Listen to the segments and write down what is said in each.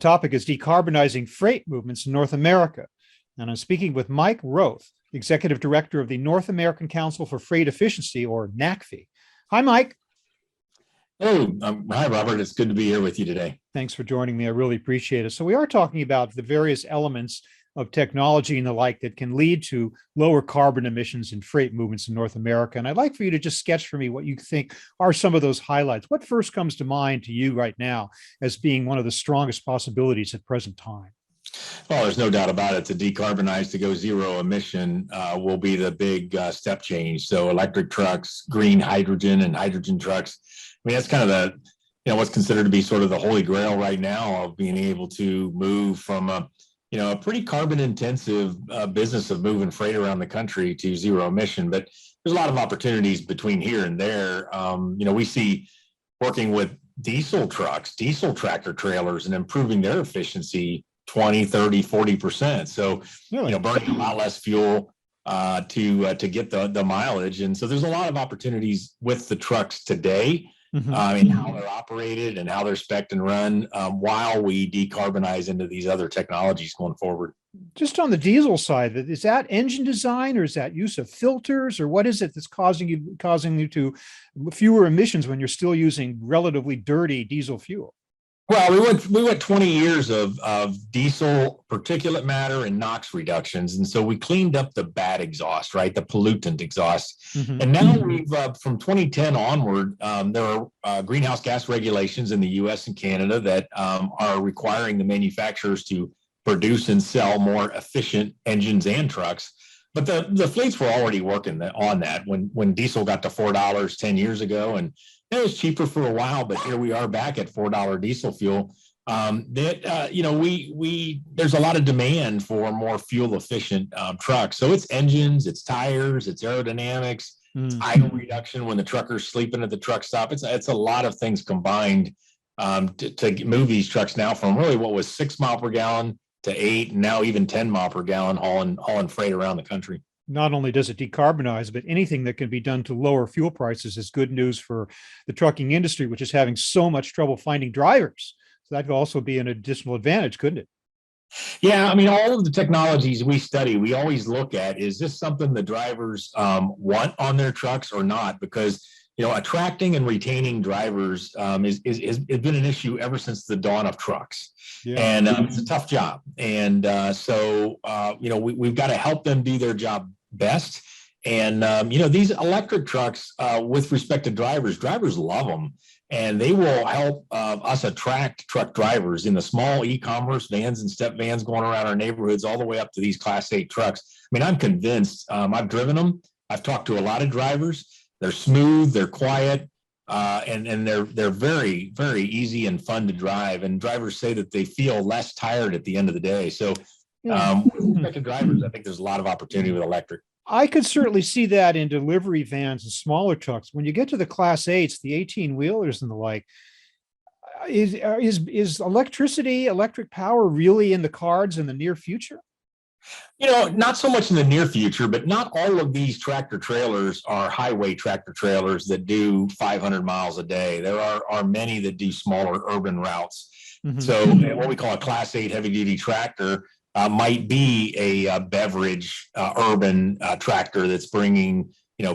topic is decarbonizing freight movements in North America. And I'm speaking with Mike Roeth, Executive Director of the North American Council for Freight Efficiency, or NACFE. Hi, Mike. Oh, hi, Robert. It's good to be here with you today. Thanks for joining me. I really appreciate it. So we are talking about the various elements of technology and the like that can lead to lower carbon emissions in freight movements in North America. And I'd like for you to just sketch for me what you think are some of those highlights. What first comes to mind to you right now as being one of the strongest possibilities at present time? Well, there's no doubt about it. To decarbonize, to go zero emission will be the big step change. So electric trucks, green hydrogen and hydrogen trucks. I mean, that's kind of what's considered to be sort of the holy grail right now of being able to move from a pretty carbon intensive business of moving freight around the country to zero emission. But there's a lot of opportunities between here and there. We see working with diesel trucks, diesel tractor trailers, and improving their efficiency 20, 30, 40%. So, Really? Burning a lot less fuel to get the mileage. And so there's a lot of opportunities with the trucks today. And how they're operated and how they're spec'd and run while we decarbonize into these other technologies going forward. Just on the diesel side, is that engine design or is that use of filters, or what is it that's causing you to fewer emissions when you're still using relatively dirty diesel fuel? Well, we went 20 years of diesel particulate matter and NOx reductions, and so we cleaned up the bad exhaust, right, the pollutant exhaust. And now we've from 2010 onward, there are greenhouse gas regulations in the U.S. and Canada that are requiring the manufacturers to produce and sell more efficient engines and trucks. But the fleets were already working on that when diesel got to $4 10 years ago, and it was cheaper for a while, but here we are back at $4 diesel fuel. There's a lot of demand for more fuel efficient trucks. So it's engines, it's tires, it's aerodynamics, it's idle reduction when the trucker's sleeping at the truck stop. It's a lot of things combined to move these trucks now from really what was 6 miles per gallon to 8, and now even 10 miles per gallon hauling freight around the country. Not only does it decarbonize, but anything that can be done to lower fuel prices is good news for the trucking industry, which is having so much trouble finding drivers. So that could also be an additional advantage, couldn't it? Yeah, I mean, all of the technologies we study, we always look at, is this something the drivers want on their trucks or not? Because attracting and retaining drivers has been an issue ever since the dawn of trucks. Yeah. And it's a tough job. And we've got to help them do their job best. And, these electric trucks, with respect to drivers love them. And they will help us attract truck drivers in the small e-commerce vans and step vans going around our neighborhoods all the way up to these Class 8 trucks. I mean, I'm convinced. I've driven them. I've talked to a lot of drivers. They're smooth, they're quiet, and they're very, very easy and fun to drive. And drivers say that they feel less tired at the end of the day. So with respect to drivers, I think there's a lot of opportunity with electric. I could certainly see that in delivery vans and smaller trucks. When you get to the Class 8s, the 18-wheelers and the like, is electric power really in the cards in the near future? Not so much in the near future, but not all of these tractor trailers are highway tractor trailers that do 500 miles a day. There are many that do smaller urban routes. So what we call a Class 8 heavy duty tractor might be a beverage urban tractor that's bringing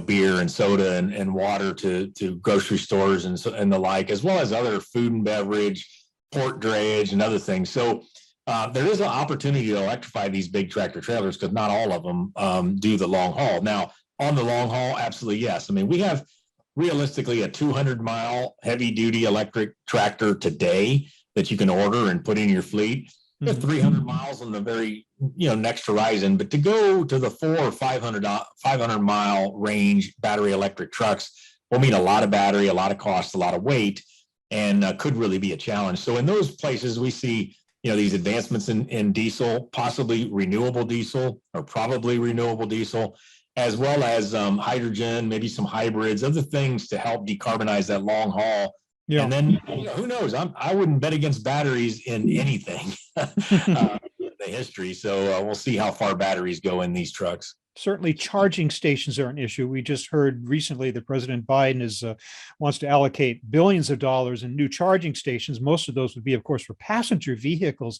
beer and soda and water to grocery stores and the like, as well as other food and beverage, port drayage, and other things. So there is an opportunity to electrify these big tractor trailers because not all of them do the long haul. Now, on the long haul, absolutely yes. I mean, we have realistically a 200-mile heavy-duty electric tractor today that you can order and put in your fleet. You have 300 miles on the very next horizon, but to go to the 400 or 500-mile range battery electric trucks will mean a lot of battery, a lot of cost, a lot of weight, and could really be a challenge. So in those places, we see these advancements in diesel, possibly renewable diesel or probably renewable diesel, as well as hydrogen, maybe some hybrids, other things to help decarbonize that long haul. Yeah. And then who knows? I wouldn't bet against batteries in anything in the history. So we'll see how far batteries go in these trucks. Certainly, charging stations are an issue. We just heard recently that President Biden wants to allocate billions of dollars in new charging stations. Most of those would be, of course, for passenger vehicles.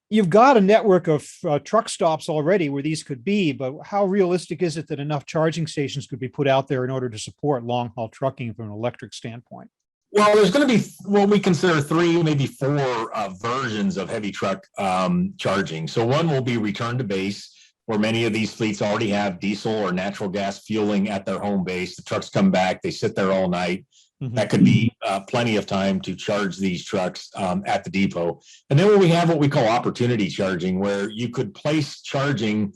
You've got a network of truck stops already where these could be, but how realistic is it that enough charging stations could be put out there in order to support long haul trucking from an electric standpoint? Well, there's going to be what we consider 3, maybe 4 versions of heavy truck charging. So one will be return to base, where many of these fleets already have diesel or natural gas fueling at their home base. The trucks come back, they sit there all night. Mm-hmm. That could be plenty of time to charge these trucks at the depot. And then we have what we call opportunity charging, where you could place charging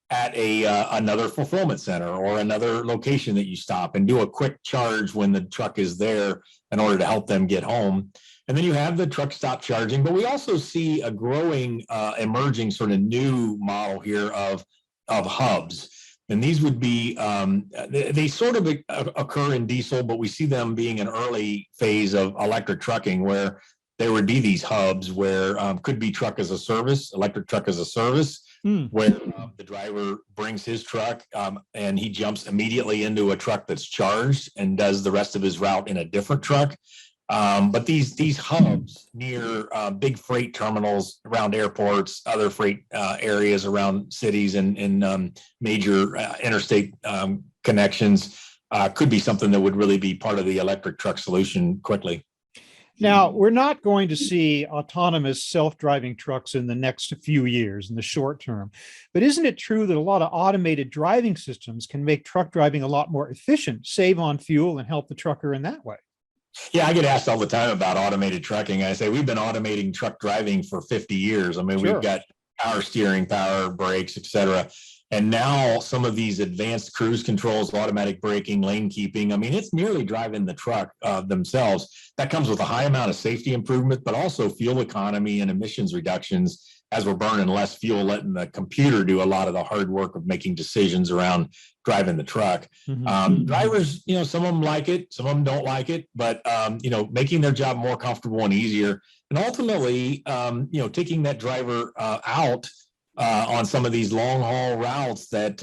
at another fulfillment center or another location that you stop and do a quick charge when the truck is there in order to help them get home. And then you have the truck stop charging, but we also see a growing, emerging sort of new model here of hubs. And these would be, they sort of occur in diesel, but we see them being an early phase of electric trucking, where there would be these hubs where could be truck as a service, electric truck as a service, where the driver brings his truck and he jumps immediately into a truck that's charged and does the rest of his route in a different truck. But these hubs near big freight terminals around airports, other freight areas around cities and major interstate connections could be something that would really be part of the electric truck solution quickly. Now, we're not going to see autonomous self-driving trucks in the next few years in the short term, but isn't it true that a lot of automated driving systems can make truck driving a lot more efficient, save on fuel, and help the trucker in that way? Yeah, I get asked all the time about automated trucking. I say we've been automating truck driving for 50 years. I mean, sure. We've got power steering, power brakes, et cetera. And now some of these advanced cruise controls, automatic braking, lane keeping, I mean, it's nearly driving the truck themselves. That comes with a high amount of safety improvement, but also fuel economy and emissions reductions, as we're burning less fuel, letting the computer do a lot of the hard work of making decisions around driving the truck. Mm-hmm. Drivers, some of them like it, some of them don't like it, but, making their job more comfortable and easier. And ultimately, taking that driver out on some of these long haul routes that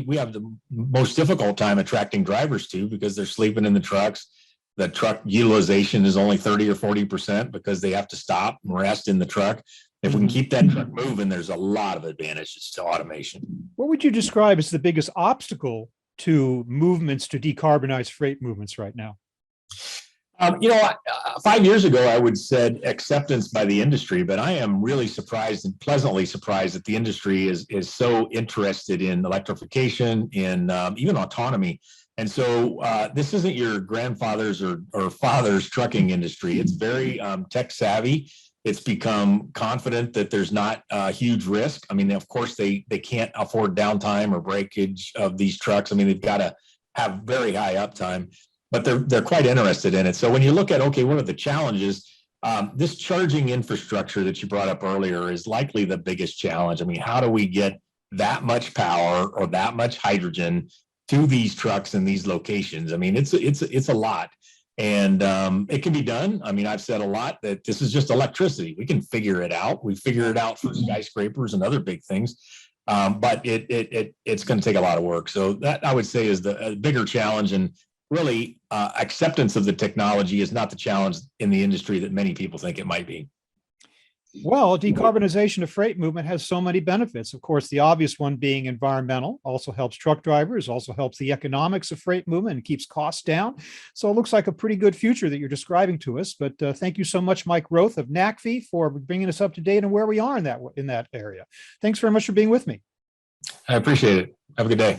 we have the most difficult time attracting drivers to, because they're sleeping in the trucks. The truck utilization is only 30 or 40% because they have to stop and rest in the truck. If we can keep that truck moving, there's a lot of advantages to automation. What would you describe as the biggest obstacle to movements to decarbonize freight movements right now? 5 years ago, I would said acceptance by the industry, but I am really surprised and pleasantly surprised that the industry is so interested in electrification, in even autonomy. And so this isn't your grandfather's or father's trucking industry. It's very tech savvy. It's become confident that there's not a huge risk. I mean, of course, they can't afford downtime or breakage of these trucks. I mean, they've got to have very high uptime, but they're quite interested in it. So when you look at, okay, what are the challenges? This charging infrastructure that you brought up earlier is likely the biggest challenge. I mean, how do we get that much power or that much hydrogen to these trucks in these locations? I mean, it's a lot. And it can be done. I mean, I've said a lot that this is just electricity. We can figure it out. We figure it out for skyscrapers and other big things, but it's going to take a lot of work. So that, I would say, is the bigger challenge. And really, acceptance of the technology is not the challenge in the industry that many people think it might be. Well, decarbonization of freight movement has so many benefits. Of course, the obvious one being environmental, also helps truck drivers, also helps the economics of freight movement and keeps costs down. So it looks like a pretty good future that you're describing to us. But thank you so much, Mike Roeth of NACFE, for bringing us up to date on where we are in that area. Thanks very much for being with me. I appreciate it. Have a good day.